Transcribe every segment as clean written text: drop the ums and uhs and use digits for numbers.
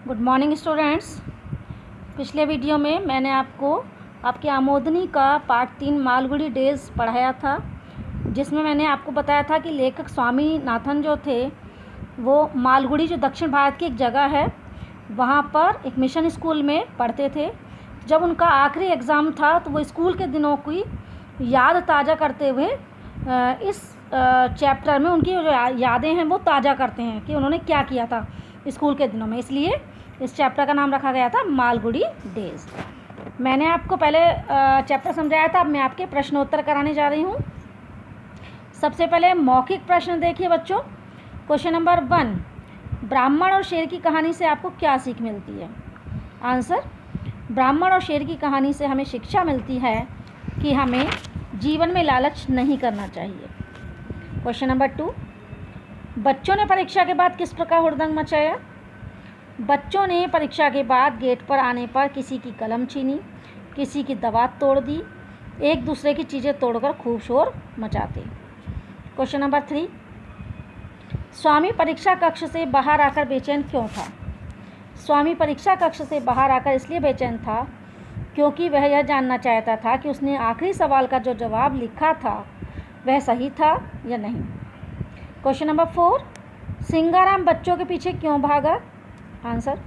Good morning students. पिछले video में मैंने आपको आपके आमोदनी का पार्ट 3 मालगुडी डेज़ पढ़ाया था, जिसमें मैंने आपको बताया था कि लेखक स्वामीनाथन जो थे वो मालगुडी जो दक्षिण भारत की एक जगह है वहाँ पर एक मिशन स्कूल में पढ़ते थे। जब उनका आखिरी एग्ज़ाम था तो वो स्कूल के दिनों की याद ताज़ा करते हुए इस चैप्टर में उनकी जो यादें हैं वो ताज़ा करते हैं कि उन्होंने क्या किया था स्कूल के दिनों में। इसलिए इस चैप्टर का नाम रखा गया था मालगुडी डेज़। मैंने आपको पहले चैप्टर समझाया था, अब मैं आपके प्रश्नोत्तर कराने जा रही हूँ। सबसे पहले मौखिक प्रश्न देखिए बच्चों। क्वेश्चन नंबर 1, ब्राह्मण और शेर की कहानी से आपको क्या सीख मिलती है? आंसर, ब्राह्मण और शेर की कहानी से हमें शिक्षा मिलती है कि हमें जीवन में लालच नहीं करना चाहिए। क्वेश्चन नंबर 2, बच्चों ने परीक्षा के बाद किस प्रकार हुड़दंग मचाया? बच्चों ने परीक्षा के बाद गेट पर आने पर किसी की कलम छीनी, किसी की दवात तोड़ दी, एक दूसरे की चीज़ें तोड़कर खूब शोर मचाते। क्वेश्चन नंबर 3, स्वामी परीक्षा कक्ष से बाहर आकर बेचैन क्यों था? स्वामी परीक्षा कक्ष से बाहर आकर इसलिए बेचैन था क्योंकि वह यह जानना चाहता था कि उसने आखिरी सवाल का जो जवाब लिखा था वह सही था या नहीं। क्वेश्चन नंबर 4, सिंगाराम बच्चों के पीछे क्यों भागा? आंसर,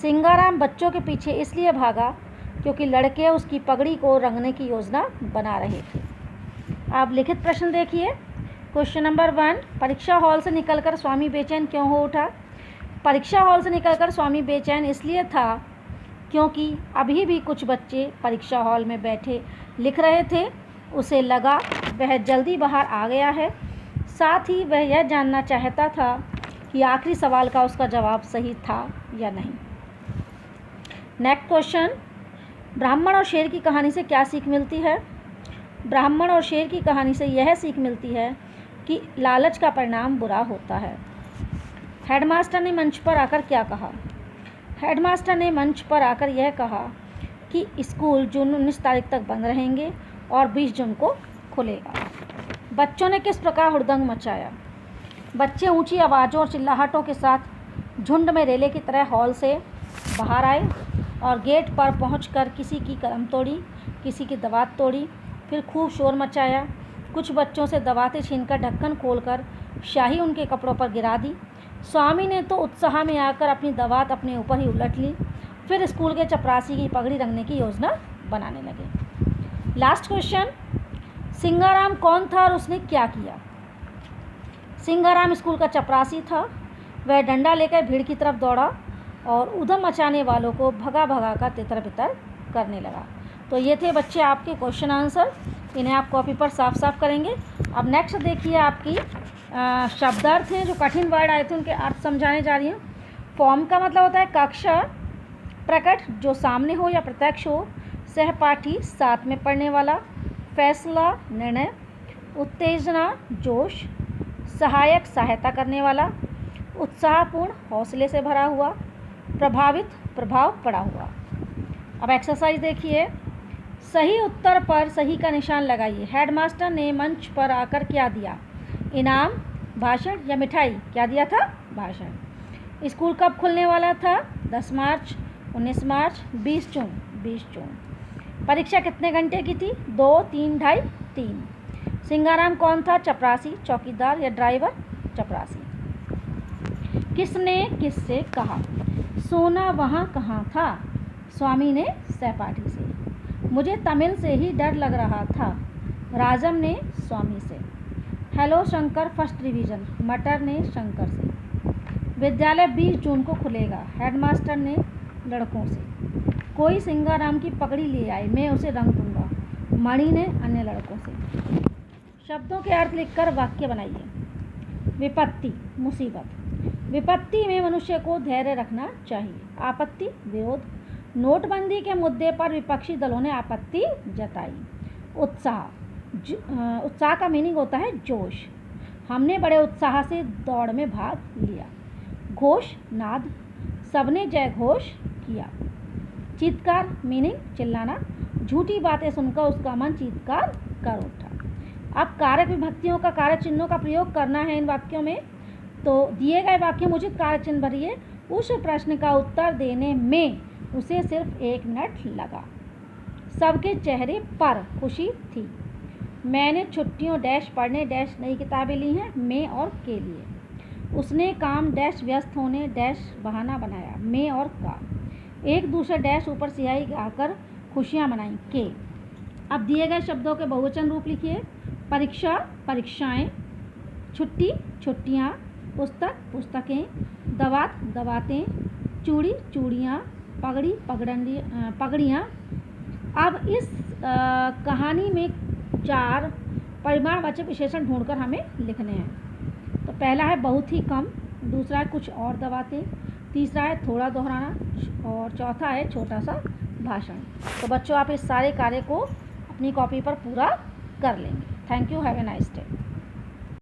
सिंगाराम बच्चों के पीछे इसलिए भागा क्योंकि लड़के उसकी पगड़ी को रंगने की योजना बना रहे थे। आप लिखित प्रश्न देखिए। क्वेश्चन नंबर 1, परीक्षा हॉल से निकलकर स्वामी बेचैन क्यों हो उठा? परीक्षा हॉल से निकलकर स्वामी बेचैन इसलिए था क्योंकि अभी भी कुछ बच्चे परीक्षा हॉल में बैठे लिख रहे थे। उसे लगा वह जल्दी बाहर आ गया है, साथ ही वह यह जानना चाहता था कि आखिरी सवाल का उसका जवाब सही था या नहीं। नेक्स्ट क्वेश्चन, ब्राह्मण और शेर की कहानी से क्या सीख मिलती है? ब्राह्मण और शेर की कहानी से यह सीख मिलती है कि लालच का परिणाम बुरा होता है। हेडमास्टर ने मंच पर आकर क्या कहा? हेडमास्टर ने मंच पर आकर यह कहा कि स्कूल जून 19 तारीख तक बंद रहेंगे और 20 जून को खुलेगा। बच्चों ने किस प्रकार हुड़दंग मचाया? बच्चे ऊंची आवाज़ों और चिल्लाहटों के साथ झुंड में रेले की तरह हॉल से बाहर आए और गेट पर पहुंचकर किसी की कलम तोड़ी, किसी की दवात तोड़ी, फिर खूब शोर मचाया। कुछ बच्चों से दवातें छीनकर ढक्कन खोलकर स्याही उनके कपड़ों पर गिरा दी। स्वामी ने तो उत्साह में आकर अपनी दवात अपने ऊपर ही उलट ली, फिर स्कूल के चपरासी की पगड़ी रंगने की योजना बनाने लगे। लास्ट क्वेश्चन, सिंगाराम कौन था और उसने क्या किया? सिंगाराम स्कूल का चपरासी था। वह डंडा लेकर भीड़ की तरफ दौड़ा और उधम मचाने वालों को भगा भगा कर तितर बितर करने लगा। तो ये थे बच्चे आपके क्वेश्चन आंसर। इन्हें आप कॉपी पर साफ साफ करेंगे। अब नेक्स्ट देखिए आपकी शब्दार्थ हैं, जो कठिन वर्ड आए थे उनके अर्थ समझाने जा रही हूँ। फॉर्म का मतलब होता है कक्षा, प्रकट जो सामने हो या प्रत्यक्ष हो, सहपाठी साथ में पढ़ने वाला, फैसला निर्णय, उत्तेजना जोश, सहायक सहायता करने वाला, उत्साहपूर्ण हौसले से भरा हुआ, प्रभावित प्रभाव पड़ा हुआ। अब एक्सरसाइज देखिए। सही उत्तर पर सही का निशान लगाइए। हेडमास्टर ने मंच पर आकर क्या दिया? इनाम, भाषण या मिठाई? क्या दिया था? भाषण। स्कूल कब खुलने वाला था? 10 मार्च, 19 मार्च, 20 जून, 20 जून। परीक्षा कितने घंटे की थी? 2, 3, 2.5, 3। सिंगाराम कौन था? चपरासी, चौकीदार या ड्राइवर? चपरासी। किसने किससे कहा? सोना वहाँ कहाँ था? स्वामी ने सहपाठी से। मुझे तमिल से ही डर लग रहा था, राजम ने स्वामी से। हेलो शंकर फर्स्ट डिवीज़न, मटर ने शंकर से। विद्यालय 20 जून को खुलेगा, हेडमास्टर ने लड़कों से। कोई सिंगाराम की पगड़ी ले आए, मैं उसे रंग दूंगा, मणि ने अन्य लड़कों से। शब्दों के अर्थ लिखकर वाक्य बनाइए। विपत्ति, मुसीबत। विपत्ति में मनुष्य को धैर्य रखना चाहिए। आपत्ति, विरोध। नोटबंदी के मुद्दे पर विपक्षी दलों ने आपत्ति जताई। उत्साह, उत्साह का मीनिंग होता है जोश। हमने बड़े उत्साह से दौड़ में भाग लिया। घोष, नाद। सबने जय घोष किया। चीत्कार मीनिंग चिल्लाना। झूठी बातें सुनकर उसका मन चीत्कार कर उठा। अब कारक विभक्तियों का कारक चिन्हों का प्रयोग करना है इन वाक्यों में। तो दिए गए वाक्य में उचित कारक चिन्ह भरिए उस प्रश्न का उत्तर देने में उसे सिर्फ 1 मिनट लगा। सबके चेहरे पर खुशी थी। मैंने छुट्टियों डैश पढ़ने डैश नई किताबें ली हैं मैं और के लिए। उसने काम डैश व्यस्त होने डैश बहाना बनाया मैं और का। एक दूसरे डैश ऊपर स्याही गाकर खुशियाँ मनाई के। अब दिए गए शब्दों के बहुवचन रूप लिखिए। परीक्षा परीक्षाएं, छुट्टी छुट्टियाँ, पुस्तक पुस्तकें, दवात दवातें, चूड़ी चूड़ियाँ, पगड़ी पगड़ियाँ। अब इस कहानी में 4 परिमाणवाचक विशेषण ढूंढकर हमें लिखने हैं। तो पहला है बहुत ही कम, दूसरा है कुछ और दबाते, तीसरा है थोड़ा दोहराना और चौथा है छोटा सा भाषण। तो बच्चों आप इस सारे कार्य को अपनी कॉपी पर पूरा कर लेंगे। Thank you, have a nice day.